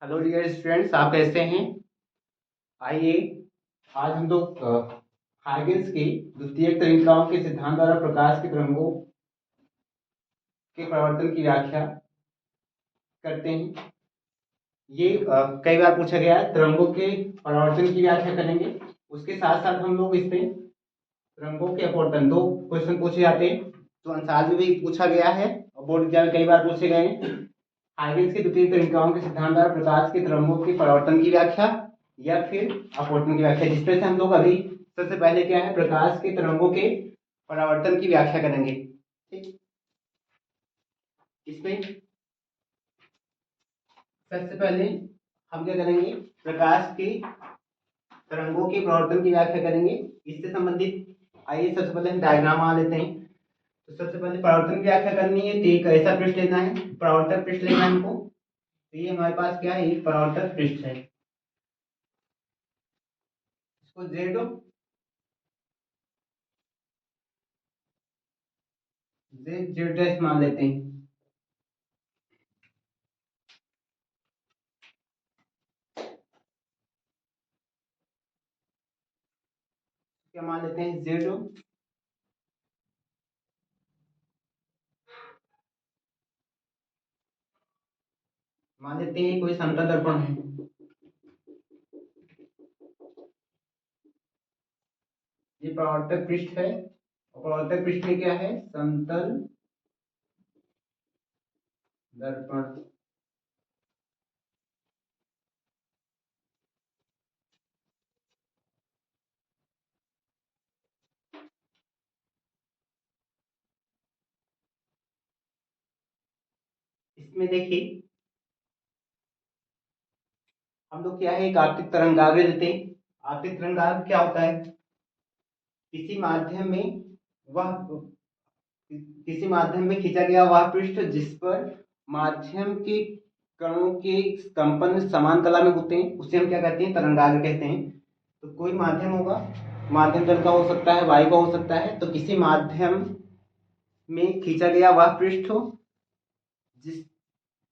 Hello dear students, आप कैसे हैं? आइए आज हम लोग हाइगेंस की द्वितीयक तरीकाओं के सिद्धांत द्वारा प्रकाश के तरंगों के प्रवर्तन की व्याख्या करते हैं। ये कई बार पूछा गया है, तरंगों के परावर्तन की व्याख्या करेंगे। उसके साथ साथ हम लोग इसमें तरंगों के अपवर्तन, दो क्वेश्चन पूछे जाते हैं तो आंसर में भी पूछा गया है और बोर्ड एग्जाम में कई बार पूछे गए हैं। हाइगेंस की द्वितीय तरीकाओं के सिद्धांत द्वारा प्रकाश के तरंगों के परावर्तन की व्याख्या या फिर अपवर्तन की व्याख्या, जिसमें से हम लोग अभी सबसे पहले क्या है, प्रकाश के तरंगों के परावर्तन की व्याख्या करेंगे। ठीक, इसमें सबसे पहले हम क्या करेंगे, प्रकाश के तरंगों के परावर्तन की व्याख्या करेंगे। इससे संबंधित आइए सबसे पहले हम डायग्राम मान लेते हैं। तो सबसे पहले परावर्तन की व्याख्या करनी है तो एक ऐसा पृष्ठ लेना है, परावर्तक पृष्ठ लेना है हमको। तो ये हमारे पास क्या है, एक परावर्तक पृष्ठ है। इसको जेड डैश मान लेते हैं। क्या मान लेते हैं, जेड। मान लेते हैं कोई समतल दर्पण है। ये परावर्तक पृष्ठ है और परावर्तक पृष्ठ में क्या है, समतल दर्पण। इसमें देखिए हम लोग क्या है, एक आपतित तरंगाग्र लेते हैं। आपतित तरंगाग्र क्या होता है, किसी माध्यम में वह किसी माध्यम में खींचा गया वह पृष्ठ जिस पर माध्यम के कणों के कंपन समान कला में होते हैं, उसे हम क्या कहते हैं, तरंगाग्र कहते हैं। तो कोई माध्यम होगा, माध्यम जल का हो सकता है, वायु का हो सकता है। तो किसी माध्यम में खींचा गया वह पृष्ठ हो जिस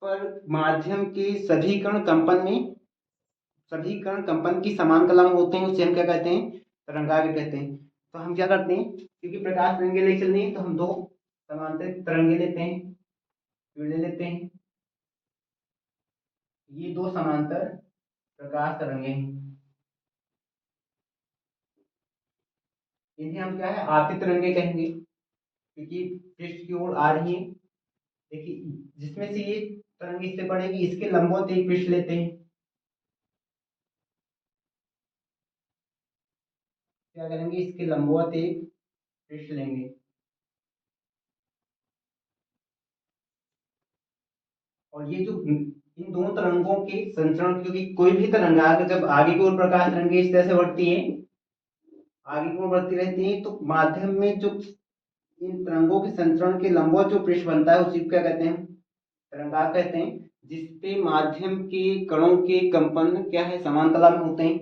पर माध्यम के सभी कण कंपन की समान कला में होते हैं, उसे हम क्या कहते हैं, तरंगाग्र कहते हैं। तो हम क्या करते हैं, क्योंकि प्रकाश तरंगे ले चल रही है तो हम दो समांतर तरंगे लेते हैं, ले लेते हैं। ये दो समांतर प्रकाश तरंगे हैं, इन्हें हम क्या है, आपतित तरंगे कहेंगे, क्योंकि पृष्ठ की ओर आ रही है। देखिए जिसमें से ये तरंग इससे पड़ेगी, इसके लंबवत एक पृष्ठ लेते हैं। क्या करेंगे, इसके लंबवत एक पृष्ठ लेंगे। और ये जो इन दोनों तरंगों के संचरण, क्योंकि कोई भी तरंगाग्र जब आगे की ओर प्रकाश तरंगे इस तरह से बढ़ती है, आगे की ओर बढ़ती रहती है, तो माध्यम में जो इन तरंगों के संचरण के लंबवत जो पृष्ठ बनता है उसी को क्या कहते हैं, तरंगाग्र कहते हैं। जिसपे माध्यम के कणों के कंपन क्या है, समान कला में होते हैं।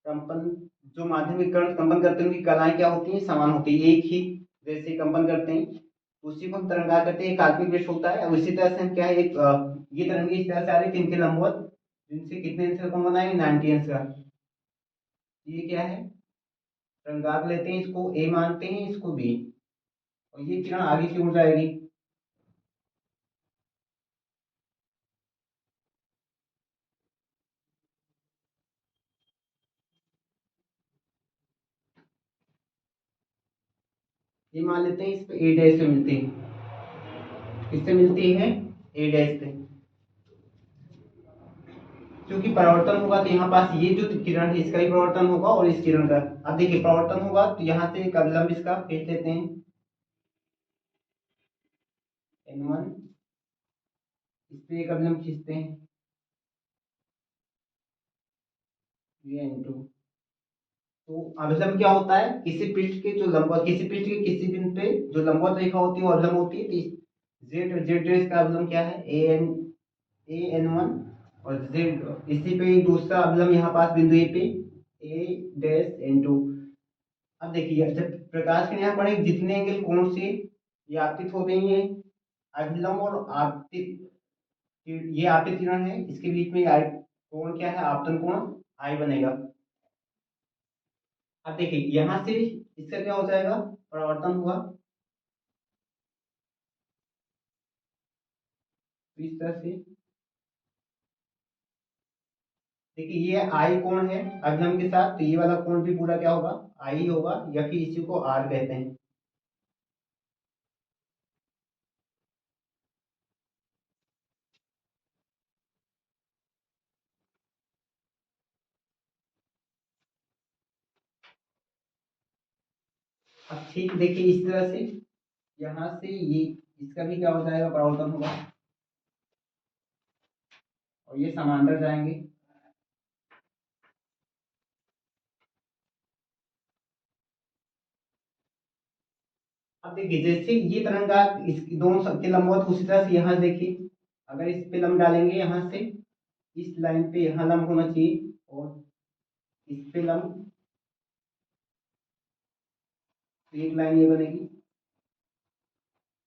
कंपन, जो माध्यम के कण कंपन करते हैं उनकी कलाएं क्या होती हैं, समान होती है, एक ही जैसे कंपन करते हैं। उसी को हम तरंगाग्र कहते हैं। एक आत्मिक पृष्ठ होता है। और इसी तरह से हम क्या है, ये तरंगे इस तरह से आ रही है, इनके लंबवत, जिनसे कितने अंश का कोण बनाएंगे, 90 अंश का। ये क्या है, तरंगाग्र लेते हैं, इसको ए मानते हैं, इसको बी। और ये किरण आगे की ओर जाएगी। ये मान लेते हैं, इस पे ए डैश पे मिलती है। किससे मिलती है, ए डैश पे। क्योंकि परावर्तन होगा तो यहाँ पास ये जो किरण है इसका भी परावर्तन होगा और इस किरण का। अब देखिए परावर्तन होगा तो यहाँ से एक अवलंब इसका खींच लेते हैं, N1। इस पे एक अवलंब खींचते हैं, ये N2। तो अभिलंब क्या होता है, किसी पृष्ठ के जो लंबवत, किसी पृष्ठ के किसी बिंदु पे जो लंबवत रेखा होती है वो अवलंब होती है। तो जेड जेड रेस का अवलंब क्या है, ए एन वन। और जेड इसी पे एक दूसरा अवलंब यहाँ पास बिंदु ए पे, A-N2। अब देखिए जब प्रकाश के यहाँ पड़े, जितने एंगल कोण से ये आपतित हो रही है, अभिलंब और आपतित ये आपतित किरण है, इसके बीच में आई कोण क्या है, आपतन कोण आई बनेगा। अब देखिए यहां से इसका क्या हो जाएगा, परावर्तन हुआ, तो इस तरह से देखिए ये आई कोण है अभिलंब के साथ, तो ये वाला कोण भी पूरा क्या होगा, आई होगा, या फिर इसी को आर कहते हैं। अब ठीक देखिए इस तरह से यहाँ से ये इसका भी क्या हो जाएगा, परावर्तन होगा, और ये समांतर जाएंगे। अब देखिए जैसे ये तरंगाग्र इस दोनों सबके लंबवत, उसी तरह से यहाँ देखिए अगर इस पे लंब डालेंगे, यहाँ से इस लाइन पे यहाँ लंब होना चाहिए, और इस पे लंब, तो एक लाइन ये बनेगी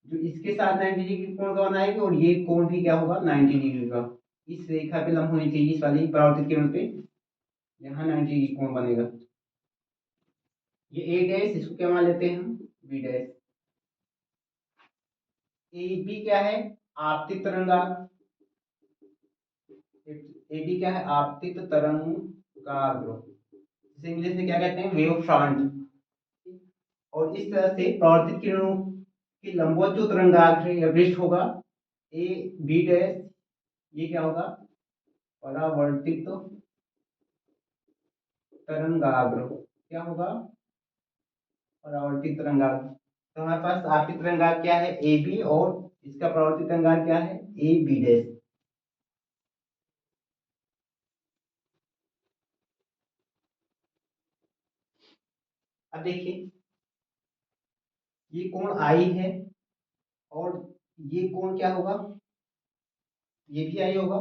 जो इसके साथ 90 डिग्री कोण का बनाएगी, और ये कोण भी क्या होगा, 90 डिग्री का। इस रेखा पे लंब होनी चाहिए, इस वाली परावर्तित किरण पे, यहाँ 90 डिग्री कोण बनेगा। ये ए डैश, इसको क्या मान लेते हैं हम, बी डैश। ए बी क्या है, आपतित तरंगाग्र, ए बी क्या है, आपतित तरंगाग्र, जिसे इंग्लिश में क्या कहते हैं, वेव फ्रंट। और इस तरह से परावर्तित किरणों की लंबवत जो तरंगाग्र है या पृष्ठ होगा, ए बी डैश, ये क्या होगा, परावर्तित तरंगाग्र, क्या होगा, परावर्तित तरंगाग्र। तो हमारे पास आपतित तरंगाग्र क्या है, ए बी, और इसका परावर्तित तरंगाग्र क्या है, ए बी डैश। अब देखिए ये कोण आई है, और ये कोण क्या होगा, ये भी आई होगा।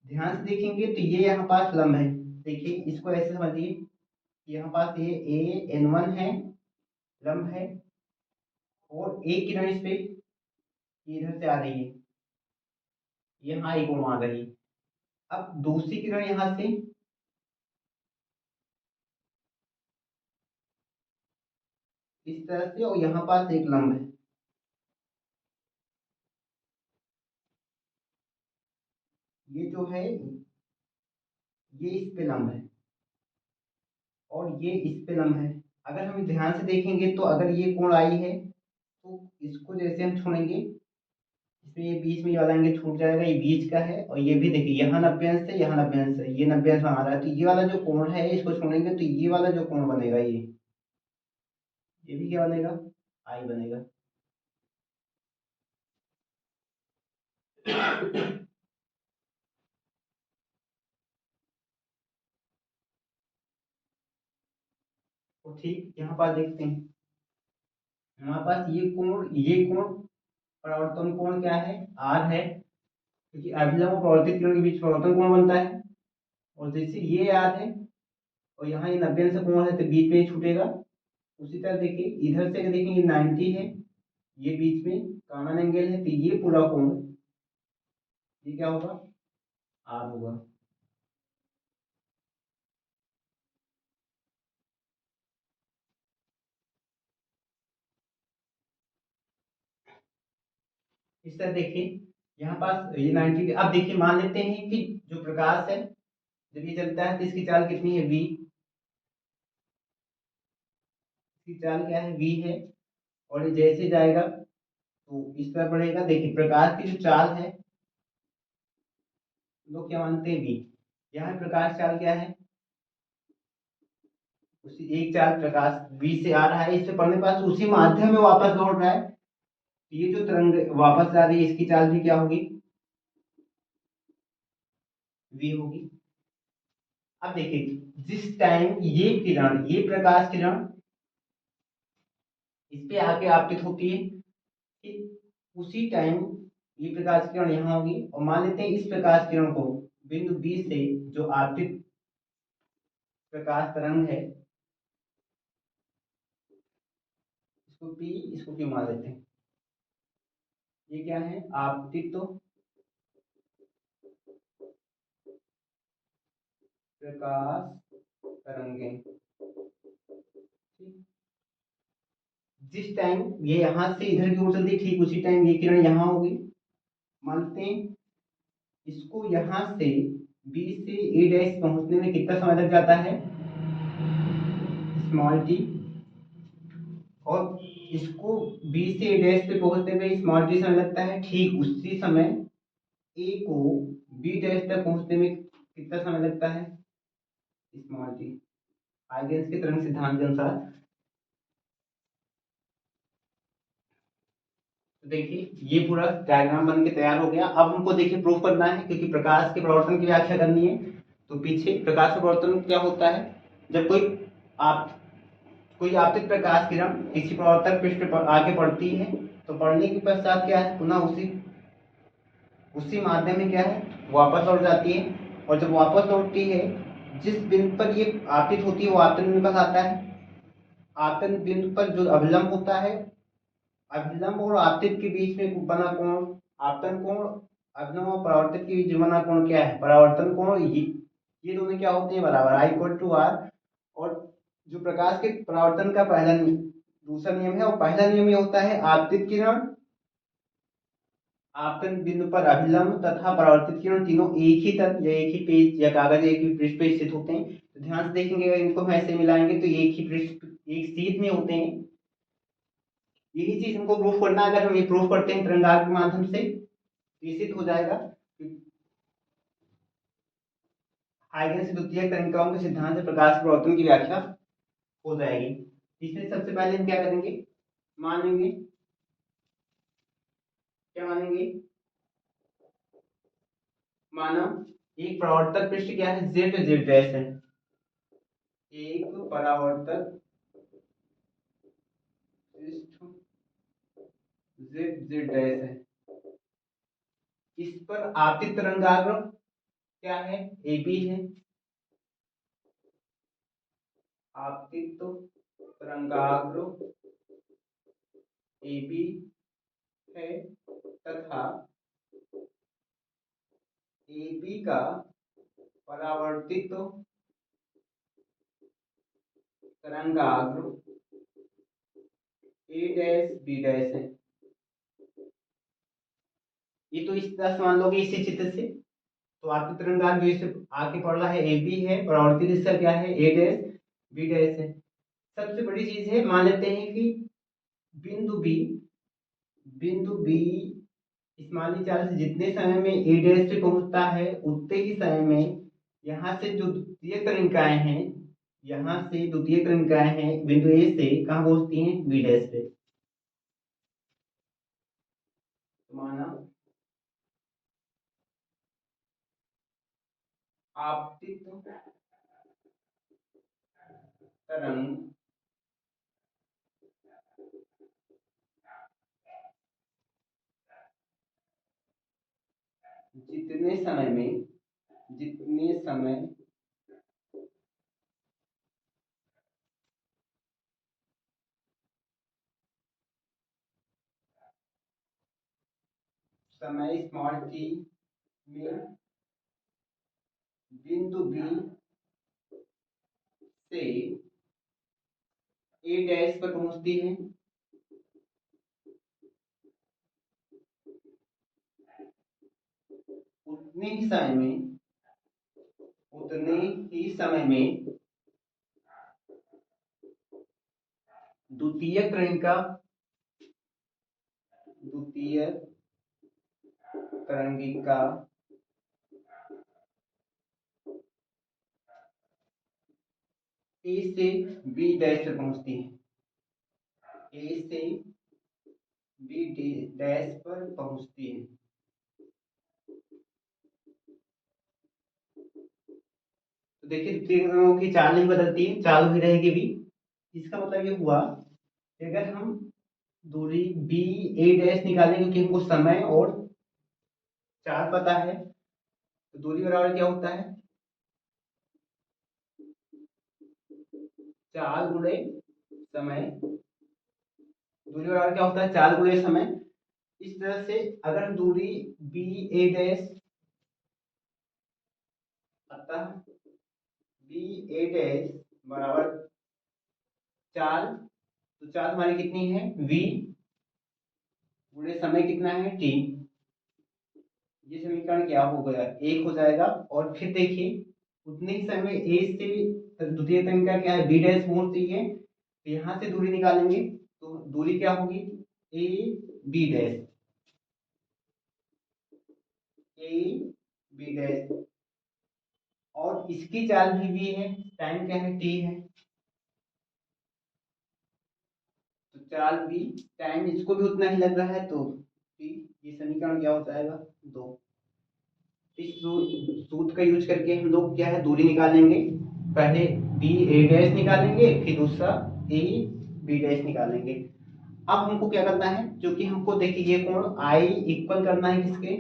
ध्यान से देखेंगे तो ये यहाँ पास लंब है, देखिए इसको ऐसे समझिए, यहाँ पास ये ए एन वन है, लंब है, और एक किरण इस पे इधर से आ रही है, यहाँ एक कोण आ रही है। अब दूसरी किरण यहाँ से इस तरह से, और यहाँ पास एक लंब है, ये जो है ये इस पे लंब है, और ये इस पे लंब है। अगर हम ध्यान से देखेंगे तो अगर ये कोण आई है, तो इसको जैसे हम छोड़ेंगे, इसमें ये बीच में ये वाला एंगल छूट जाएगा, ये बीच का है, और ये भी देखिए यहाँ 90 अंश है, यहाँ 90 अंश है, ये 90 अंश में आ रहा है, तो ये वाला जो कोण है इसको छोड़ेंगे तो ये वाला जो कोण बनेगा, ये भी क्या बनेगा, आई बनेगा। तो ठीक यहाँ पर देखते हैं, हमारे पास ये कोण परावर्तन कोण क्या है, आर है, क्योंकि अभिलंब और परावर्तित किरण के बीच परावर्तन कोण बनता है। और जैसे ये आर है, और यहाँ ये 90 अंश कोण है, तो बीच में ये छूटेगा। उसी तरह देखिए इधर से देखेंगे 90 है, ये बीच में कॉमन एंगल है, तो ये पूरा कोण ये क्या होगा, आर होगा। इस तरह देखिए यहाँ पास ये 90, अब देखिए मान लेते हैं कि जो प्रकाश है जब ये चलता है तो इसकी चाल कितनी है, v, इसकी चाल क्या है, v है, और ये जैसे जाएगा तो इस तरह बढ़ेगा। देखिए प्रकाश की जो चाल है, लोग क्या मानते हैं, v, यहाँ प्रकाश चाल क्या है, उसी एक चाल प्रकाश v से आ रहा है, इससे पढ़ने पास उसी माध्यम में वापस लौट रहा है, तो ये जो तरंग वापस आ रही है इसकी चाल भी क्या होगी, v होगी। अब देखिए जिस टाइम ये किरण, ये प्रकाश किरण इस पे आके आपतित होती है, ठीक उसी टाइम ये प्रकाश किरण यहाँ होगी, और मान लेते हैं इस प्रकाश किरण को बिंदु बी से, जो आपतित प्रकाश तरंग है, इसको पी, इसको क्यों मान लेते हैं, ये क्या है, आपतित प्रकाश तरंगें, जिस टाइम ये यहां से इधर की ओर चलती ठीक उसी टाइम ये किरण यहां होगी। मानते हैं इसको यहां से बी से ए डैश पहुंचने में कितना समय लग जाता है, स्मॉल टी, और इसको बी से ए डैश पे पहुंचने में स्मॉल टी समय लगता है। ठीक उसी समय ए को बी डैश तक पहुंचने में कितना समय लगता है, स्मॉल टी, आइगेंस के तरंग सिद्धांत के अनुसार। तो देखिए ये पूरा डायग्राम बन के तैयार हो गया। अब हमको देखिए प्रूफ करना है, क्योंकि प्रकाश के प्रवर्तन की व्याख्या करनी है। तो पीछे प्रकाश का प्रवर्तन क्या होता है, जब कोई आपतित प्रकाश किरण किसी प्रवर्तक पृष्ठ पर आके पड़ती है, तो पड़ने के पश्चात क्या है, पुनः उसी माध्यम में क्या है, वापस लौट जाती है। और जब वापस लौटती है, जिस बिंदु पर ये आपतित होती है वो आपतन बिंदु पर आता है। आपतन बिंदु पर जो अभिलंब होता है, अभिलंब और आपतित के बीच में बना कोण आपतन कोण, अभिलंब और परावर्तित के बीच बना कोण क्या है, परावर्तन कोण। ये दोनों क्या होते हैं, बराबर, I इक्वल टू आर। और जो प्रकाश के परावर्तन का दूसरा नियम है, और पहला नियम ये होता है, आपतित किरण आपतन बिंदु पर अभिलंब तथा परावर्तित किरण तीनों एक ही तल या एक ही पेज या कागज एक ही पृष्ठ पे स्थित होते हैं। तो ध्यान से देखेंगे, अगर इनको हम ऐसे मिलाएंगे तो एक ही पृष्ठ एक सीध में होते हैं। यही चीज हमको प्रूफ करना है। अगर हम ये प्रूफ करते हैं तरंगाग्र के माध्यम से, तो सिद्ध हो जाएगा हाइगेंस द्वितीयक तनिकाओं के सिद्धांत से प्रकाश प्रवर्तन की व्याख्या हो जाएगी। इसमें सबसे पहले हम क्या करेंगे, मानेंगे, क्या मानेंगे, माना एक परावर्तक पृष्ठ क्या है, जेड जेड डैश है, एक परावर्तक पृष्ठ जेड जेड डैश है। इस पर आपतित तरंगाग्र क्या है, एबी है, आपतित तरंगाग्र एबी है, तथा एबी का परावर्तित तरंगाग्र ए डैश बी डैश है। ये तो इस तरह से मान लोगे, इसी चित्र से। तो आपकी तरंगाग्र जो इसे आके पड़ रहा है ए बी है, परावर्तित इसका क्या है, ए डैश बी डैश है। सबसे बड़ी चीज है, मान लेते हैं कि बिंदु बी इस्माइली चाल से जितने समय में ए डैश पे पहुंचता है, उतने ही समय में यहाँ से जो द्वितीय तरंगिकाएं हैं, यहाँ से द्वितीय तरंगिकाएं हैं बिंदु ए से कहाँ पहुंचती हैं, बी डैश पे। माना आपतित तरंग जितने समय स्मॉल टी में बिंदु बी से ए डैश पर पहुंचती है, उतने ही समय में द्वितीय तरंगिका ए से बी डैश पर पहुंचती है, ए से बी डैश पर पहुंचती है। तो देखिए तीनों की चाल नहीं बदलती है, चाल ही रहेगी भी। इसका मतलब ये हुआ कि अगर हम दूरी बी ए डैश निकालें, क्योंकि हमको समय और चाल पता है, तो दूरी बराबर क्या होता है, चाल गुणे समय। दूरी बराबर क्या होता है, चाल गुणे समय। इस तरह से अगर दूरी बी ए डैश, अतः बी ए डैश बराबर चाल, तो चाल हमारी कितनी है v गुणे समय कितना है t। ये समीकरण क्या हो गया, एक हो जाएगा। और फिर देखिए उतने ही समय a से द्वितीय तरंग का क्या है b डैश पहुंचती है, तो यहाँ से दूरी निकालेंगे तो दूरी क्या होगी a b dash, a b dash. और इसकी चाल भी v है, टाइम क्या है t है, तो चाल v, टाइम इसको भी उतना ही लग रहा है तो t। ये समीकरण क्या हो जाएगा 2। इस सूत्र का यूज करके हम लोग क्या है दूरी निकालेंगे, पहले बी ए डैश निकालेंगे फिर दूसरा ए बी डैश निकालेंगे। अब हमको क्या करना है, क्योंकि हमको देखिए ये कोण आई इक्वल करना है किसके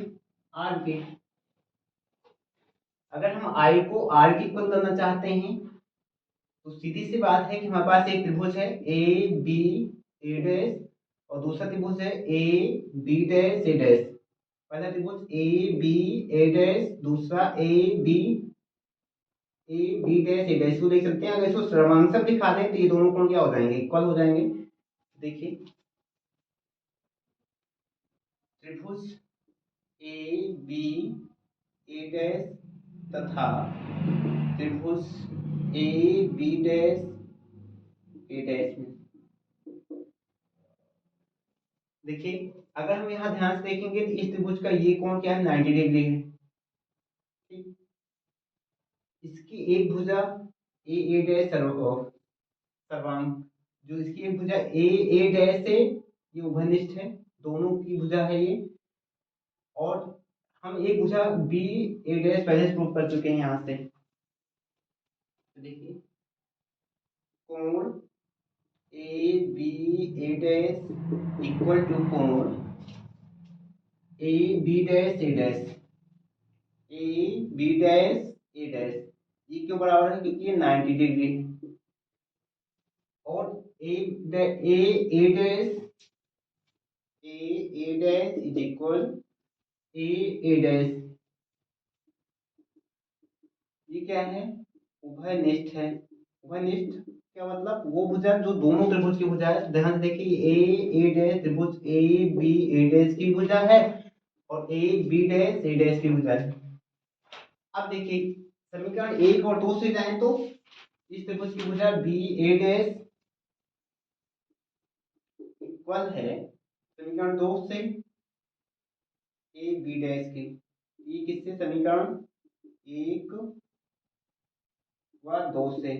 आर के। अगर हम आई को आर के इक्वल करना चाहते हैं तो सीधी सी बात है कि हमारे पास एक त्रिभुज है ए बी ए डैश और दूसरा त्रिभुज है A B dash A dash. पहला त्रिभुज ए बी ए डैश, दूसरा A B dash A dash को देख सकते हैं। अगर इसको सर्वांशक दिखा दें तो ये दोनों कोण क्या हो जाएंगे इक्वल हो जाएंगे। देखिए त्रिभुज ए बी ए डैश तथा त्रिभुज A B dash A dash में देखिए अगर हम यहाँ ध्यान से देखेंगे तो इस त्रिभुज का ये कोण क्या है 90 डिग्री है। ठीक, इसकी एक भुजा ए डैश सर्वांग, जो इसकी एक भुजा ए डैश है ये उभयनिष्ठ है, दोनों की भुजा है ये। और हम एक भुजा बी ए डैश पहले से प्रूव कर चुके हैं यहाँ से। तो देखिए कोण A B A dash equal to कोण A B dash A dash, A B dash A dash. ये क्यों बराबर है, क्योंकि ये 90 डिग्री है। और A A dash A dash is equal A dash, ये क्या है उभयनिष्ठ है। उभयनिष्ठ क्या मतलब, वो भुजा जो दोनों त्रिभुज की भुजा है। ध्यान से देखिए ए डैश त्रिभुज ए बी ए डैश की भुजा है और A B dash A dash की भुजा है। अब देखिए समीकरण 1 और 2 से जाएं तो इस त्रिभुज की भुजा बी ए डैश इक्वल है समीकरण 2 से ए बी डैश के। ये किससे, समीकरण 1 व 2 से,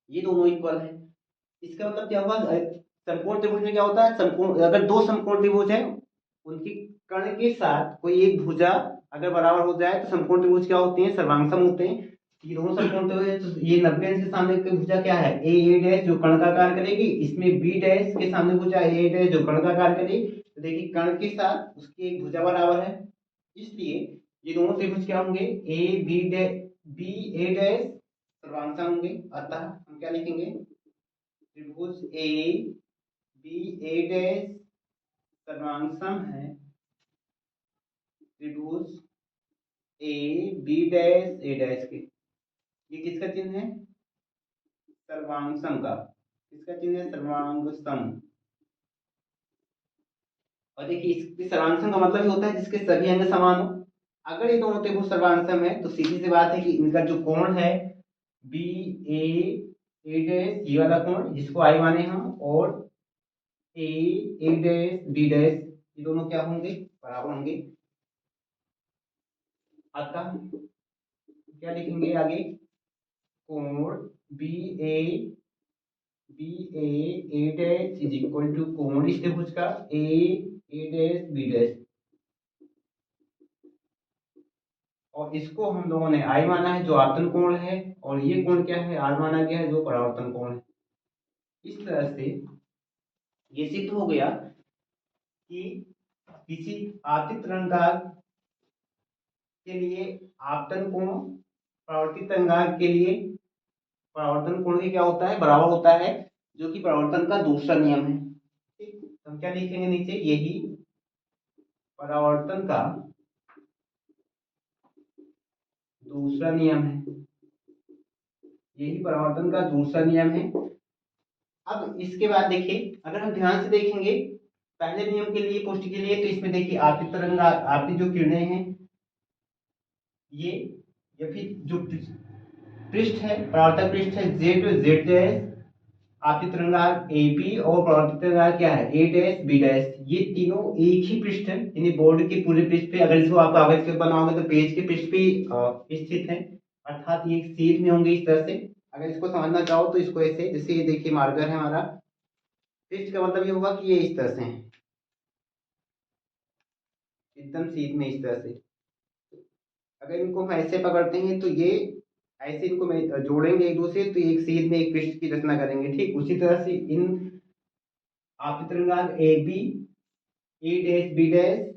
ये दोनों इक्वल है। इसका मतलब क्या हुआ, समकोण त्रिभुज में क्या होता है, समकोण अगर दो समकोण त्रिभुज है उनकी कर्ण के साथ कोई एक भुजा अगर बराबर हो जाए तो समकोण त्रिभुज क्या होते हैं सर्वांगसम होते हैं। ये दोनों समकोण त्रिभुज है, तो ये 90 अंश के सामने की भुजा क्या है ए डैश जो कर्ण का कार्य करेगी, इसमें बी डैश के सामने भुजा ए डैश जो कर्ण का कार्य करेगी। तो देखिए कर्ण के साथ उसकी एक भुजा बराबर है, इसलिए ये दोनों त्रिभुज क्या होंगे A B dash B A dash सर्वांगसम होंगे। अतः हम क्या लिखेंगे, त्रिभुज ए बी ए डैश सर्वांगसम है त्रिभुज A B dash A dash के। ये किसका चिन्ह है, सर्वांगसम का। किसका चिन्ह है, सर्वांगसम। और देखिए इसके सर्वांगसम का मतलब ये होता है जिसके सभी अंग समान हो। अगर ये दोनों त्रिभुज सर्वांगसम है तो सीधी सी बात है कि इनका जो कोण है बी ए ए डैश ये वाला कोण जिसको आई माने हम, और ए डैश बी डैश ये दोनों क्या होंगे बराबर होंगे। अतः क्या लिखेंगे आगे, कोण B A dash is equal to कोण इस त्रिभुज का ए डैश बी डैश, और इसको हम लोगों ने आई माना है जो आपतन कोण है, और ये कोण क्या है आर माना गया है जो परावर्तन कोण है। इस तरह से ये सिद्ध हो गया कि किसी आपतित तरंगाग्र के लिए आपतन कोण परावर्तित तरंगाग्र के लिए परावर्तन कोण के क्या होता है बराबर होता है, जो कि परावर्तन का दूसरा नियम है। ठीक, तो हम क्या लिखेंगे नीचे, यही परावर्तन का दूसरा नियम है, यही परावर्तन का दूसरा नियम है। अब इसके बाद देखिए, अगर हम ध्यान से देखेंगे पहले नियम के लिए, पुष्टि के लिए, तो इसमें देखिए आपतित तरंग, आपतित जो किरणें हैं ये, या फिर जो पृष्ठ है, परावर्तक पृष्ठ है जेड, जेड डैश, आपतित तरंगाग ए पी, और परावर्तित तरंगाग क्या है ए डैश बी डैश, ये तीनों एक ही पृष्ठ है, यानी बोर्ड के पूरे पृष्ठ पे, अगर इसको आप कागज के बनाओगे तो पेज के पृष्ठ पे स्थित है, अर्थात ये सीध में होंगे इस तरह से। अगर इसको समझना चाहो तो इसको ऐसे, जैसे ये देखिए मार्कर है हमारा, पृष्ठ का मतलब ये होगा कि ये इस तरह से है, एकदम सीध में इस तरह से। अगर इनको हम ऐसे पकड़ते हैं तो ये ऐसे, इनको जोड़ेंगे एक दूसरे, तो एक सीध में एक पृष्ठ की रचना करेंगे। ठीक उसी तरह से इन आपतित तरंगाग A B, A dash B dash,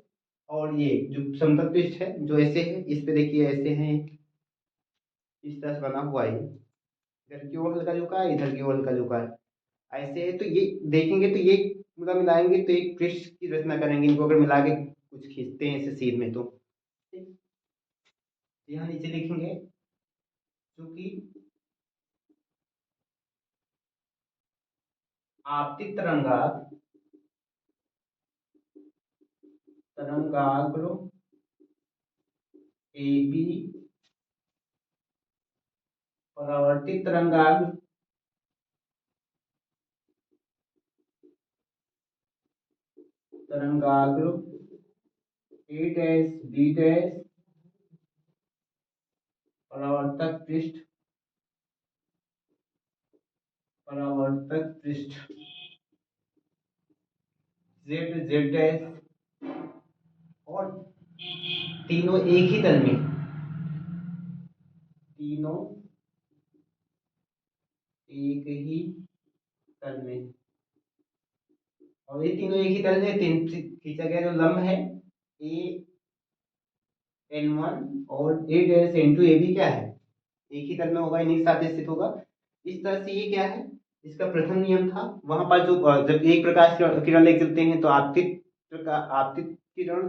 और ये जो समतल पृष्ठ है जो ऐसे है, इस पे देखिए ऐसे है, इस तरह से बना हुआ है, इधर की ओर हल्का झुका है, इधर की ओर हल्का झुका है, ऐसे है। तो ये देखेंगे तो ये पूरा मिलाएंगे तो एक पृष्ठ की रचना करेंगे, इनको अगर मिला के कुछ खींचते हैं ऐसे सीध में तो। ठीक, यहाँ नीचे लिखेंगे क्योंकि आपतित तरंगाग, तरंगाग्र ए बी, परावर्तित तरंगाग्र तरंगाग्र ए डैश बी डैश, परावर्तक पृष्ठ, परावर्तक पृष्ठ जेड, जेड डैश, और तीनों एक ही तल में, तीनों एक ही तल में, और ये तीनों एक ही तल में, तीन खींचा गया जो लंब है ए एन वन और ए डैश एन टू, ये भी क्या है एक ही तल में होगा, इन्हीं के साथ स्थित होगा। इस तरह से ये क्या है, इसका प्रथम नियम था। वहां पर जो जब एक प्रकाश किरण लेके चलते हैं तो आपतित किरण,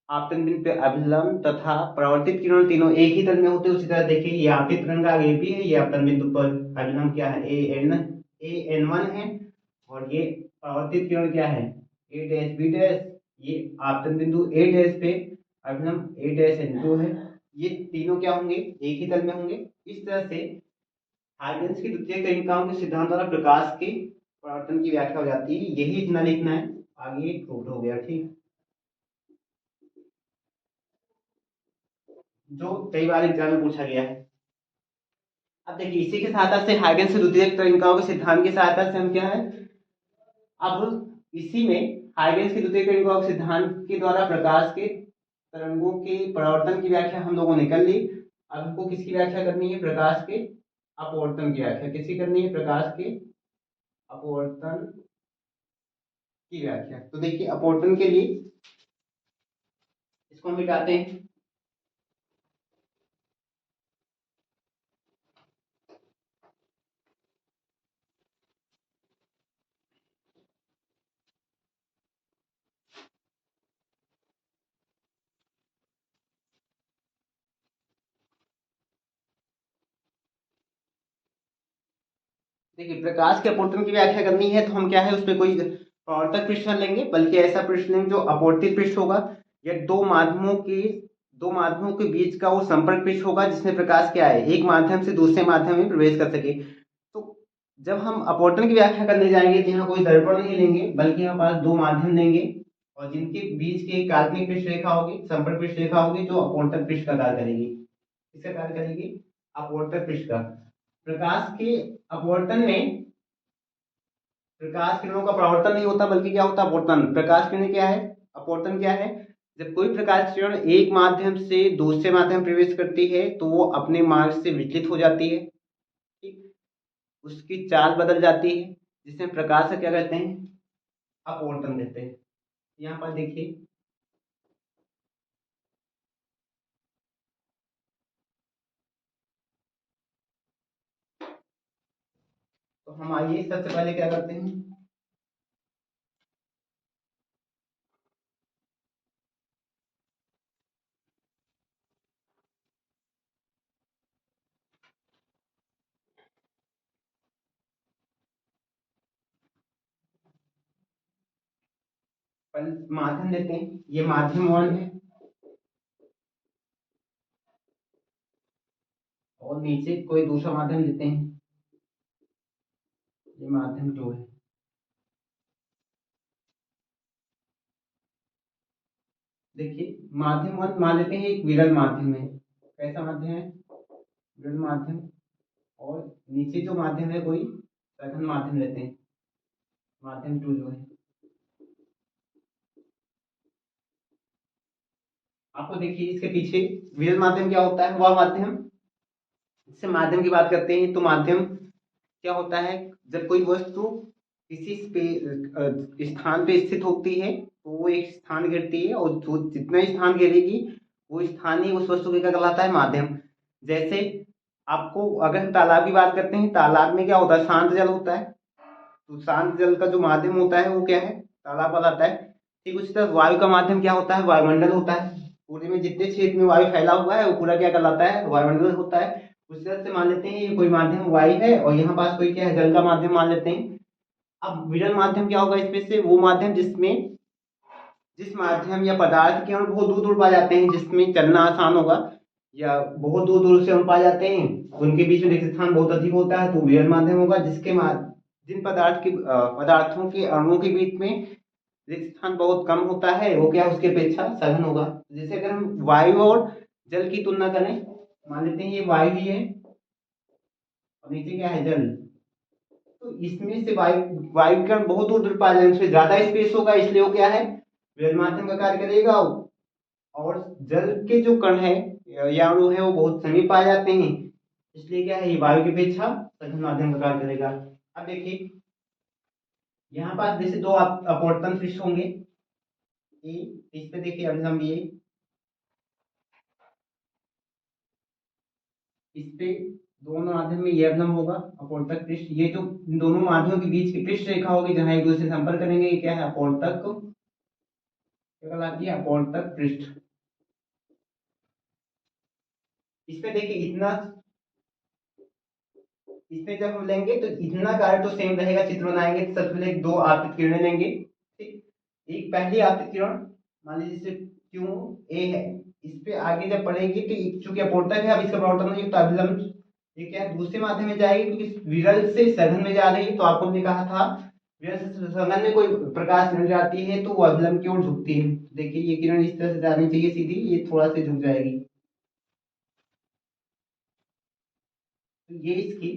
आपतन बिंदु पे अभिलंब तथा परावर्तित किरण तीनों एक ही तल में होते हैं। उसी तरह देखिए ये आपतित तरंगाग ए पी है, ये आपतन बिंदु पर अभिलंब क्या है ए एन वन है, और ये परावर्तित किरण क्या है ए डैश बी डैश, ये आपतन बिंदु ए डैश पे अभिलंब ए डैश एन टू है। ये तीनों क्या होंगे एक ही तल में होंगे। इस तरह से हाइजेंस की द्वितीय कणिकाओं के सिद्धांत द्वारा प्रकाश के परावर्तन की व्याख्या हो जाती है। यही इतना लिखना है, आगे प्रूफ हो गया। ठीक, जो कई बार एग्जाम में पूछा गया है। अब देखिए इसी की सहायता से, हाइगेंस की द्वितीय कणिकाओं के सिद्धांत की सहायता से हम क्या है, अब इसी में हाइगेंस की द्वितीय कणिकाओं के सिद्धांत के द्वारा प्रकाश के तरंगों के परावर्तन की व्याख्या हम लोगों ने कर ली। अब हमको किसकी व्याख्या करनी है, प्रकाश के अपवर्तन की व्याख्या किसकी करनी है, प्रकाश के अपवर्तन की व्याख्या। तो देखिए अपवर्तन के लिए इसको हम मिटाते हैं। देखिए प्रकाश के अपवर्तन की व्याख्या करनी है तो हम क्या है, उसमें कोई परावर्तक पृष्ठ न लेंगे, बल्कि ऐसा पृष्ठ लेंगे जो अपवर्तित पृष्ठ होगा, या दो माध्यमों के बीच का वो संपर्क पृष्ठ होगा, जिसमें प्रकाश क्या है एक माध्यम से दूसरे माध्यम में प्रवेश कर सके। तो जब हम अपवर्तन की व्याख्या करने जाएंगे तो यहाँ कोई दर्पण नहीं लेंगे, बल्कि यहाँ पास दो माध्यम लेंगे, और जिनके बीच की काल्पनिक पृष्ठ रेखा होगी, संपर्क पृष्ठ रेखा होगी, जो अपवर्तक पृष्ठ का कार्य करेगी। किसका कार्य करेगी, अपवर्तक पृष्ठ का। प्रकाश के अपवर्तन में प्रकाश किरणों का परावर्तन नहीं होता, बल्कि क्या होता है अपवर्तन। प्रकाश किरण क्या है, अपवर्तन क्या है, जब कोई प्रकाश किरण एक माध्यम से दूसरे माध्यम प्रवेश करती है तो वो अपने मार्ग से विचलित हो जाती है। ठीक, उसकी चाल बदल जाती है, जिसमें प्रकाश का क्या कहते हैं, अपवर्तन कहते हैं। यहाँ पर देखिए, तो हम आइए सबसे पहले क्या करते हैं, माध्यम लेते हैं, ये माध्यम 1 है और नीचे कोई दूसरा माध्यम लेते हैं, ये माध्यम 2 है। देखिए माध्यम 1 मान लेते हैं एक विरल माध्यम है। कैसा माध्यम है? विरल माध्यम। और नीचे जो माध्यम है कोई सघन माध्यम लेते हैं, माध्यम 2 जो है। आपको देखिए इसके पीछे विरल माध्यम क्या होता है, वह माध्यम, इससे माध्यम की बात करते हैं तो माध्यम क्या होता है, जब कोई वस्तु किसी स्थान पे स्थित होती है तो वो एक स्थान घेरती है और जो जितना स्थान घेरेगी वो स्थान ही उस वस्तु का क्या कहलाता है, माध्यम। जैसे आपको अगर हम तालाब की बात करते हैं, तालाब में क्या होता है, शांत जल होता है, तो शांत जल का जो माध्यम होता है वो क्या है, तालाब कहलाता है। ठीक उसी तरह वायु का माध्यम क्या होता है, वायुमंडल होता है। पूरे में जितने क्षेत्र में वायु फैला हुआ है वो पूरा क्या कहलाता है, वायुमंडल होता है। उस तरह से मान लेते हैं ये कोई माध्यम वायु है और यहाँ पास कोई क्या है, जल का माध्यम मान लेते हैं। अब विरल माध्यम क्या होगा, इसमें से वो माध्यम जिसमें जिस माध्यम या पदार्थ के अणु बहुत दूर दूर पा जाते हैं, जिसमें चलना आसान होगा या बहुत दूर दूर से अणु पा जाते हैं, उनके बीच में रिक्त स्थान बहुत अधिक होता है तो विरल माध्यम होगा। जिन पदार्थों के अणुओं के बीच में रिक्त स्थान बहुत कम होता है वो क्या उसके अपेक्षा सघन होगा। जैसे अगर हम वायु और जल की तुलना करें, मान लेते हैं ये वायु ही है और नीचे क्या है, जल, तो इसमें से वायु के कण बहुत दूर दूर पाए जाएंगे, उसमें ज्यादा स्पेस होगा इसलिए वो क्या है, विरल माध्यम का कार्य करेगा। और जल के जो कण है या अणु है वो बहुत समीप पाए जाते हैं, इसलिए क्या है, ये वायु की अपेक्षा सघन माध्यम का कार्य करेगा। अब देखिए यहाँ पास जैसे दो अपवर्तन पृष्ठ होंगे, इस पे देखिए अभिलंब ये, इस पे दोनों माध्यम में ये अभिलंब होगा अपवर्तक पृष्ठ। ये जो इन दोनों माध्यमों के बीच की पृष्ठ रेखा होगी जहां एक दूसरे से संपर्क करेंगे, ये क्या है, अपवर्तक, क्या कहलाती है, अपवर्तक पृष्ठ। इसमें देखिए इतना, इसमें जब हम लेंगे तो इतना कार्य तो सेम रहेगा, चित्र बनाएंगे तो सबसे पहले दो आपतित किरणें लेंगे। ठीक, एक पहली आपतित किरण मान लीजिए जैसे क्यू ए है, इस पे आगे जब पड़ेगी तो चूंकि अपवर्तक है, अब इसका प्रवर्तन नहीं तो अभिलंब ये क्या है, दूसरे माध्यम में जाएगी क्योंकि विरल से सघन में जा रही है। तो आपको हमने कहा था विरल से सघन में कोई प्रकाश किरण जाती है तो वो अभिलंब की ओर झुकती है। देखिए ये किरण इस तरह से जानी चाहिए सीधी, ये थोड़ा सा झुक जाएगी, तो ये इसकी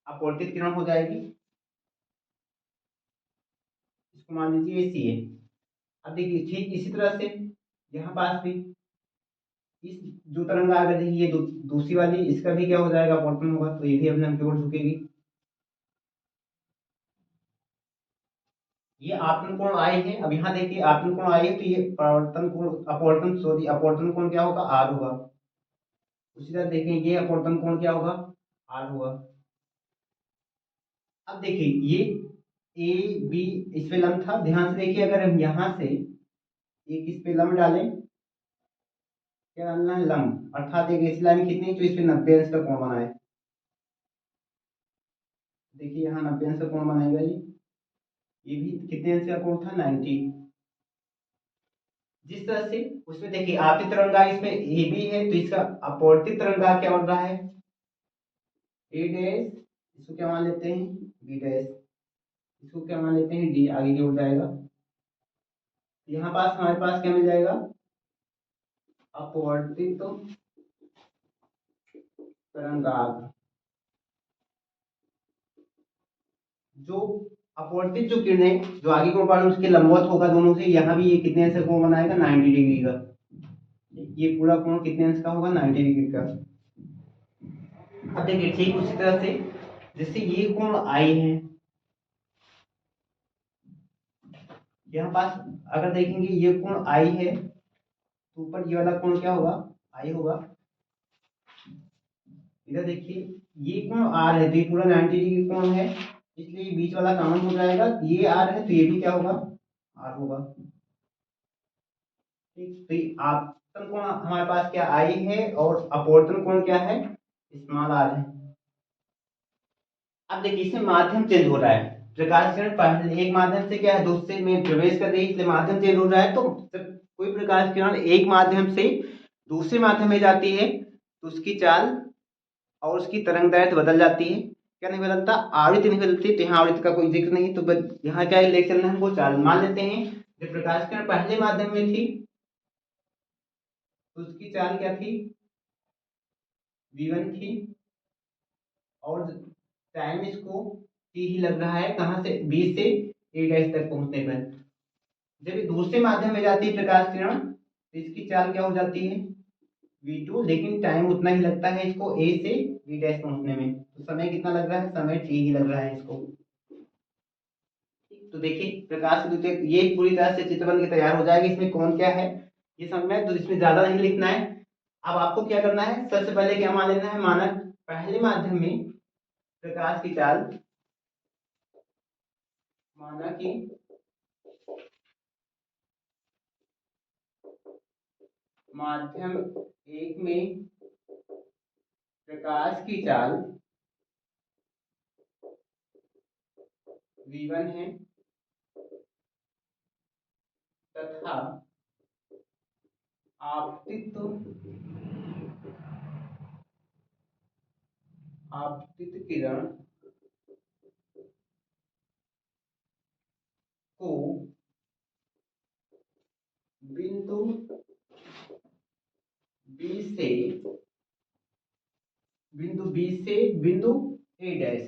अपवर्तित किरण हो जाएगी। इसको मान लीजिए सी है। अब देखिए ठीक इसी तरह से यहाँ पास भी इस जो तरंग आ गई ये दूसरी वाली, इसका भी क्या हो जाएगा, अपवर्तन होगा, तो ये भी अभिलंब की ओर झुकेगी। ये आपतन कोण आई है, अब यहाँ देखिए आपतन कोण आई है तो ये परावर्तन कोण, अपवर्तन कोण क्या होगा, आर होगा। उसी तरह देखें ये अपवर्तन कोण क्या होगा, आर होगा। अब देखिए ये ए बी इस पे लंब था, ध्यान से देखिए अगर हम यहाँ से एक इस पे लंब डालें, क्या डालना है, लंब, अर्थात एक ऐसी लाइन खींचनी जो इस पे 90 अंश का कोण बनाए। देखिए यहाँ 90 अंश का कोण बनाएगा ये भी कितने अंश का कोण था, 90। जिस तरह से उसमें देखिए आपतित तरंगा इसमें ए बी है तो इसका अपवर्तित तरंगा क्या बन रहा है, ए डैश, इसको क्या मान लेते हैं, बी डैश, इसको क्या मान लेते हैं, डी, आगे की ओर जाएगा। यहाँ पास हमारे पास क्या मिल जाएगा, अपवर्तित तरंगाग्र। जो अपवर्तित जो किरणें जो आगे की ओर बढ़ उसके लंबवत होगा दोनों से, यहाँ भी ये कितने अंश का कोण बनाएगा, 90 डिग्री का। ये पूरा कोण कितने अंश का होगा, 90 डिग्री का। अब देखिए ठीक उसी तरह से जैसे ये कोण आई है, यहाँ पास अगर देखेंगे ये कोण आई है तो ऊपर ये वाला कोण क्या होगा, आई होगा। इधर देखिए ये कोण आर है तो ये पूरा 90 डिग्री कोण है, इसलिए बीच वाला कॉमन हो जाएगा, ये आर है तो ये भी क्या होगा, आर होगा। ठीक, तो ये आपतन कोण हमारे पास क्या आई है और अपवर्तन कोण क्या है, स्मॉल आर है। अब देखिए इसमें माध्यम चेंज हो रहा है, प्रकाश किरण पहले एक माध्यम से क्या है दूसरे में प्रवेश कर रही है, इसलिए माध्यम चेंज हो रहा है। तो जब कोई प्रकाश किरण एक माध्यम से दूसरे माध्यम में जाती है तो उसकी चाल और उसकी तरंगदैर्घ्य बदल जाती है। क्या नहीं बदलता? आवृत्ति नहीं बदलती। तो यहाँ आवृत्ति का कोई जिक्र नहीं, तो यहाँ क्या लेके चलना है हमको? चाल। मान लेते हैं जब प्रकाश किरण पहले माध्यम में थी तो उसकी चाल क्या थी? v1 थी, और टाइम इसको t ही लग रहा है। कहाँ से? b से a डैश तक पहुंचने पर। जब ये दूसरे माध्यम में जाती है प्रकाश किरण तो इसकी चाल क्या हो जाती है? v2, लेकिन टाइम उतना ही लगता है इसको a से b डैश पहुंचने में। तो समय कितना लग रहा है? समय t ही लग रहा है इसको। तो देखिए प्रकाश की द्युति ये पूरी तरह से चित्र बन के तैयार हो जाएगी। इसमें कौन क्या है ये समझ में, तो इसमें ज्यादा नहीं लिखना है। अब आपको क्या करना है? सबसे पहले क्या मान लेना है? मानक पहले माध्यम में प्रकाश की चाल, माना कि माध्यम एक में प्रकाश की चाल v1 है तथा आपतित किरण को बिंदु B से बिंदु A डैश,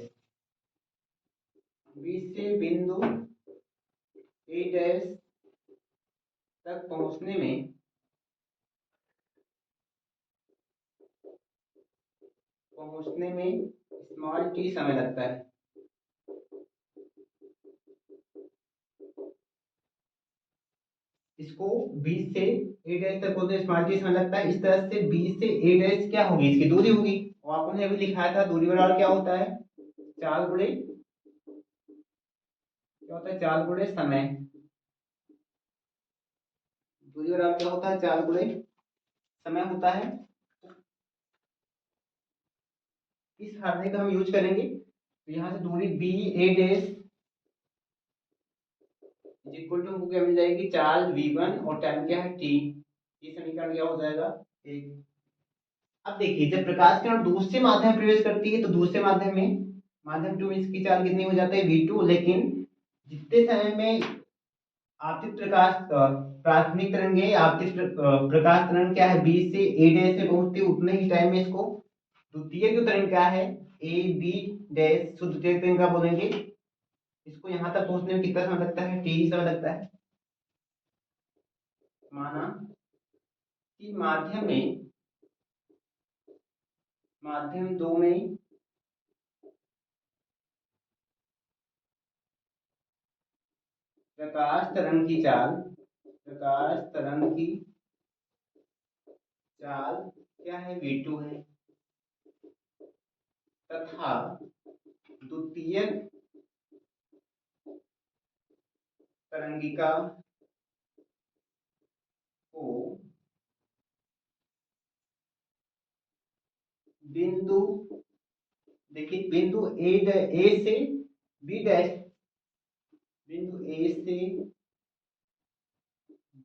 B से बिंदु A डैश तक पहुंचने में स्मॉल t समय लगता है। इसको B से A डैश तक पहुंचने स्मॉल t समय लगता है। इस तरह से B से A डैश क्या होगी? इसकी दूरी होगी। और आपने अभी लिखाया था दूरी बराबर क्या होता है? चाल गुणे क्या होता है? चाल गुणे समय। दूरी बराबर क्या होता है? चाल गुणे समय होता है। इस फार्मूले का हम यूज करेंगे तो यहाँ से दूरी B A dash equal to हमको क्या मिल जाएगी? चाल v1 और टाइम क्या है? t। ये समीकरण क्या हो जाएगा? एक। अब देखिए जब प्रकाश किरण दूसरे माध्यम में प्रवेश करती है तो दूसरे माध्यम में माध्यम 2 में इसकी चाल कितनी हो जाती है? v2। लेकिन जितने समय में आपतित प्रकाश प्राथमिक तरंगे आपतित प्रकाश तरंग क्या है? b से a डैश में पहुंचती है, उतने ही टाइम में इसको द्वितीय जो तरंग क्या है? a b डैश शुद्ध द्वितीय तरंग का बोलेंगे। इसको यहाँ तक पहुंचने में कितना समय लगता है? t ही समय लगता है। माना कि माध्यम 2 में प्रकाश तरंग की चाल क्या है? v2 है तथा द्वितीय तरंगिका को बिंदु, देखिए बिंदु ए से बी डैश, बिंदु ए से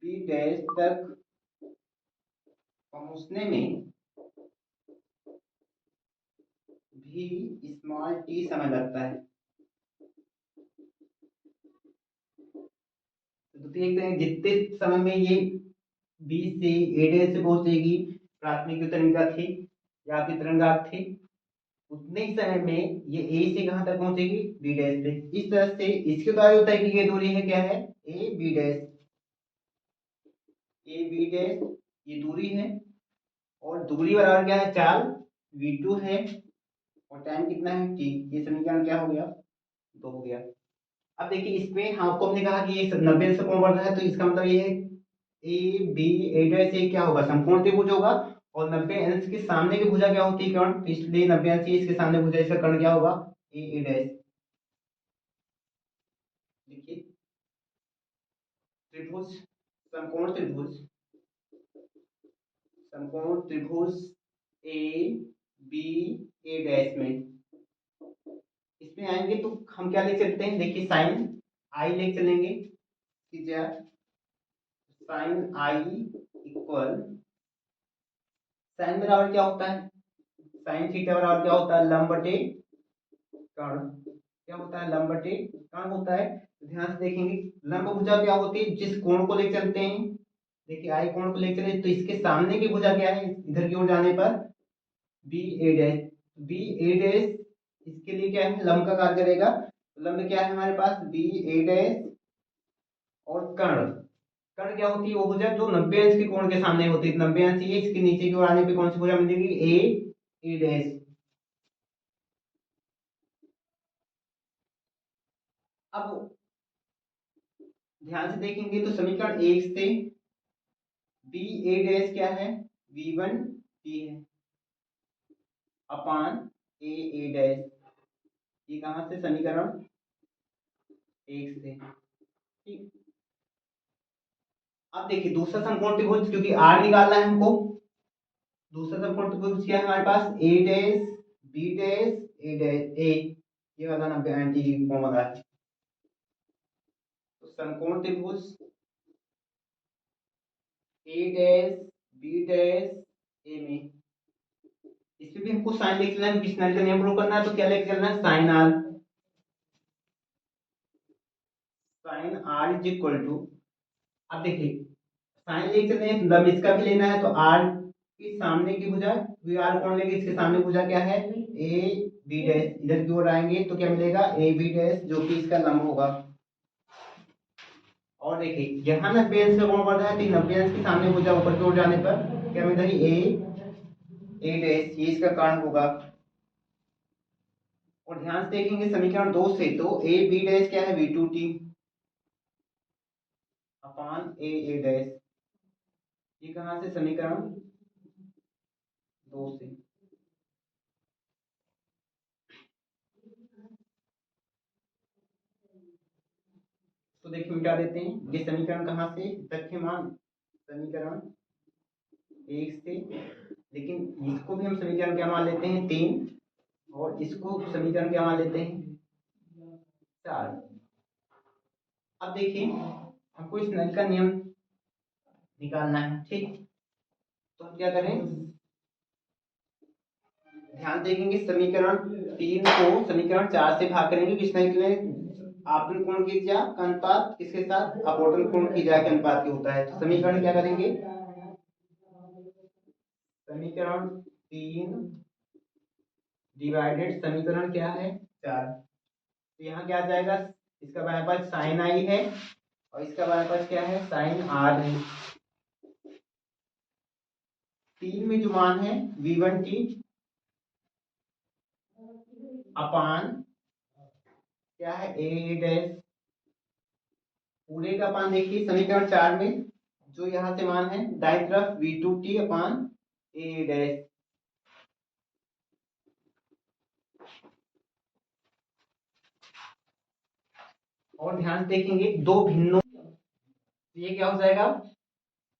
बी डैश तक पहुंचने में भी स्मॉल t समय लगता है। तो देख रहे हैं जितने समय में ये बी से ए डैश से पहुंचेगी प्राथमिक जो तरंगिका थी या आपकी तरंगाग्र थी, उतने ही समय में ये ए से कहां तक पहुंचेगी? बी डैश पे। इस तरह से इसके द्वारा जो तय की गई दूरी है क्या है? A B dash. A B dash ये दूरी है और दूरी बराबर क्या है? चाल v2 है और टाइम कितना है? t। ये समीकरण क्या हो गया? 2 हो गया। अब देखिए इसमें आपको हमने कहा कि ये 90 से कोण बढ़ रहा है, तो इसका मतलब ये है ए बी ए डैश से क्या होगा? समकोण त्रिभुज होगा। और 90 अंश के सामने की भुजा क्या होती है? कर्ण। तो इसलिए 90 अंश इसके सामने भुजा, इसका कर्ण क्या होगा? ए ए डैश। देखिए त्रिभुज, समकोण त्रिभुज, समकोण त्रिभुज ए बी ए डैश में इसमें आएंगे तो हम क्या लेके चलते हैं, देखिए साइन आई लेके चलेंगे, साइन आई इक्वल, साइन बराबर क्या होता है, साइन थीटा बराबर क्या होता है, लंब बटे कर्ण, क्या होता है, लंब बटे कर्ण होता है। तो ध्यान से देखेंगे लंब भुजा क्या होती है, जिस कोण को लेकर चलते हैं, देखिए आई कोण को लेकर चले तो इसके सामने की भुजा क्या है, इधर की ओर जाने पर B A dash, B A dash इसके लिए क्या है, लंब का कार्य करेगा। लंब क्या है हमारे पास, बी ए डैश, और कर्ण, कर्ण क्या होती है, वो भुजा जो 90 अंश के कोण के सामने होती है, 90 अंश ये, इसके नीचे की ओर आने पे कौन सी भुजा मिलेगी, ए डैश। अब ध्यान से देखेंगे तो समीकरण 1 से बी ए डैश क्या है, V1 T है, अपान ए डैश, ये कहां से, समीकरण 1 से, ठीक। अब देखिए दूसरा समकोण त्रिभुज, क्योंकि आर निकालना है हमको, दूसरा समकोण त्रिभुज क्या है हमारे पास, ए dash B dash A dash ए, ये वाला 90 एंटी कोण बना है। तो समकोण त्रिभुज ए डैश बी डैश ए में, इसमें भी हमको साइन लिख लेना है, क्योंकि स्नेल का नियम प्रूव करना है, तो क्या लेके चलना है, sine r, sine r is equal to, अब देखिए साइन लेके चलते हैं, मतलब इसका भी लेना है, तो आर के सामने की भुजा, वी आर कोण लेंगे, इसके सामने भुजा क्या है, ए बी डैश, इधर की ओर आएंगे तो क्या मिलेगा, ए बी डैश, जो कि इसका लंब होगा। और देखिए यहाँ 90 अंश का कोण बढ़ रहा है, तो 90 अंश के सामने भुजा ऊपर की ओर जाने पर क्या मिलता है, ए डैश, ये इसका कारण होगा। और ध्यान से देखेंगे समीकरण 2 से, तो ए बी डैश क्या है, V2T अपान ए डैश, ये कहां से, समीकरण 2 से। तो देखिए मिटा देते हैं, ये समीकरण कहां से, तथ्यमान समीकरण 1 से, लेकिन इसको भी हम समीकरण क्या मान लेते हैं, 3, और इसको समीकरण क्या मान लेते हैं, 4। अब देखिए हमको इस नल का नियम निकालना है, ठीक। तो हम क्या करें, ध्यान देखेंगे समीकरण 3 को समीकरण 4 से भाग करेंगे, किस नल के लिए, आपतन कोण की ज्या का अनुपात किसके साथ, अपवर्तन कोण की ज्या के अनुपात के होता है। तो समीकरण क्या करेंगे, समीकरण 3 डिवाइडेड समीकरण क्या है, 4। तो यहाँ क्या आ जाएगा, इसका बाएं पास साइन आई है, और इसका बाएं पास क्या है, साइन आर है। 3 में जो मान है V1T अपान क्या है, ए डैश, पूरे का मान देखिए समीकरण 4 में जो यहाँ से मान है, दाईं तरफ V2T अपान ए डैश। और ध्यान से देखेंगे दो भिन्नों, ये क्या हो जाएगा,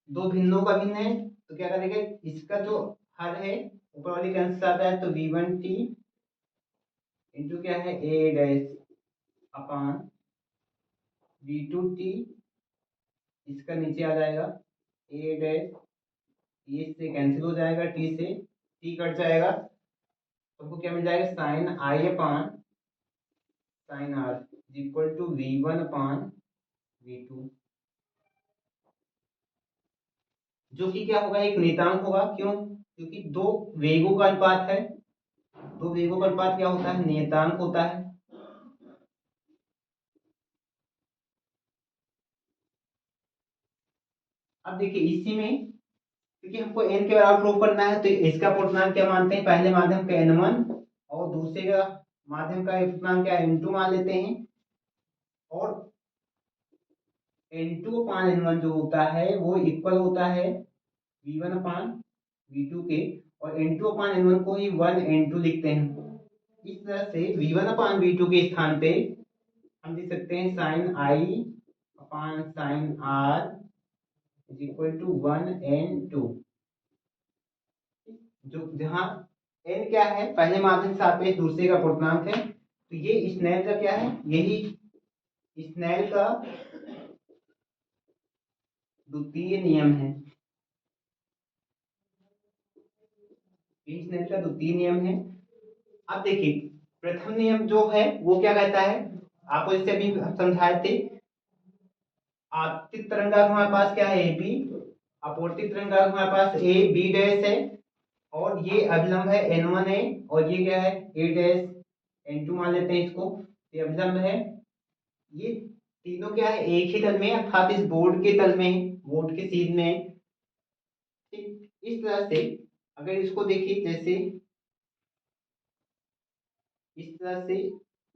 दो भिन्नों का भिन्न है, तो क्या करेंगे, इसका जो हर है ऊपर वाली का अंश आता है, तो V1T इंटू क्या है, ए डैश अपान V2T, इसका नीचे आ जाएगा ए डैश, ये इससे कैंसिल हो जाएगा, टी से टी कट जाएगा, तो हमको क्या मिल जाएगा, sine i upon sine r equal to V1 upon V2, जो कि क्या होगा, एक नियतांक होगा, क्यों, क्योंकि दो वेगों का अनुपात है, दो वेगों का अनुपात क्या होता है, नियतांक होता है। अब देखिए इसी में, क्योंकि हमको n के बराबर प्रूव करना है, तो इसका पूर्णांक क्या मानते हैं, पहले माध्यम का n1, और दूसरे का माध्यम का पूर्णांक क्या n2 मान लेते हैं। और n2 अपान n1 जो होता है वो इक्वल होता है v1 अपान v2 के, और n2 अपान n1 को ही 1 n2 लिखते हैं। इस तरह से v1 अपान v2 के स्थान पे हम लिख सकते हैं sine i upon sine r is equal to 1n2, जो जहां n क्या है, पहले माध्यम के सापेक्ष दूसरे का पूर्णांक है, तो ये स्नेल का क्या है, यही स्नेल का द्वितीय नियम है। यही स्नेल का द्वितीय नियम है। अब देखिए प्रथम नियम जो है वो क्या कहता है, आपको इससे अभी समझाए थे, आपतित तरंगाग्र हमारे पास क्या है, ए बी, अपवर्तित तरंगाग्र हमारे पास ए बी डैश है, और ये अभिलंब है N1 है, और ये क्या है A डैश N2 मान लेते हैं इसको, ये अभिलंब है। ये तीनों क्या है, एक ही तल में, अर्थात इस बोर्ड के तल में, बोर्ड के सीध में। ठीक इस तरह से अगर इसको देखिए, जैसे इस तरह से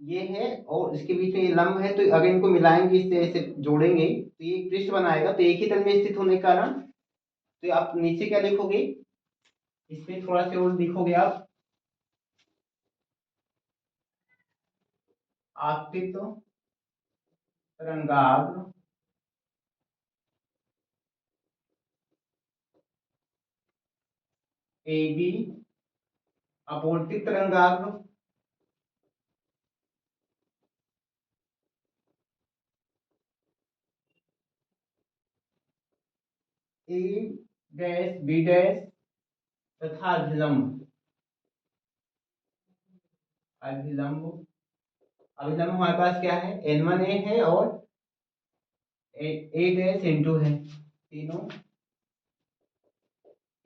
ये है और इसके बीच में ये लंब है, तो अगर इनको मिलाएंगे, इससे ऐसे जोड़ेंगे तो ये पृष्ठ बनाएगा, तो एक ही तल में स्थित होने के कारण, तो आप नीचे क्या लिखोगे, इसमें थोड़ा सा और लिखोगे आप, आपतित तरंगाग्र ए बी, अपवर्तित तरंगाग्र ए डैश बी डैश तथा अभिलंब, अभिलंब अभिलंब हमारे पास क्या है, N1A है और A डैश N2 है, तीनों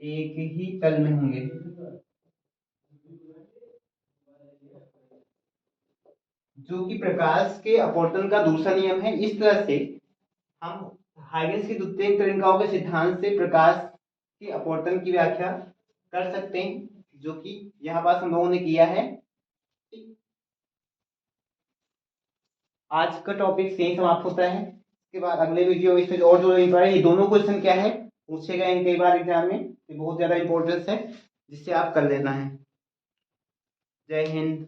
एक ही तल में होंगे। जो कि प्रकाश के अपवर्तन का दूसरा नियम है। इस तरह से हम हाइगन्स की द्वितीयक तरंगाओं के सिद्धांत से प्रकाश के अपवर्तन की व्याख्या कर सकते हैं, जो कि यहाँ पास हम लोगों ने किया है। आज का टॉपिक यही समाप्त होता है। इसके बाद अगले वीडियो इसमें और जो ये दोनों क्वेश्चन क्या है पूछे गए हैं कई बार एग्जाम में, ये बहुत ज्यादा इंपॉर्टेंस है, जिससे आप कर लेना है। जय हिंद।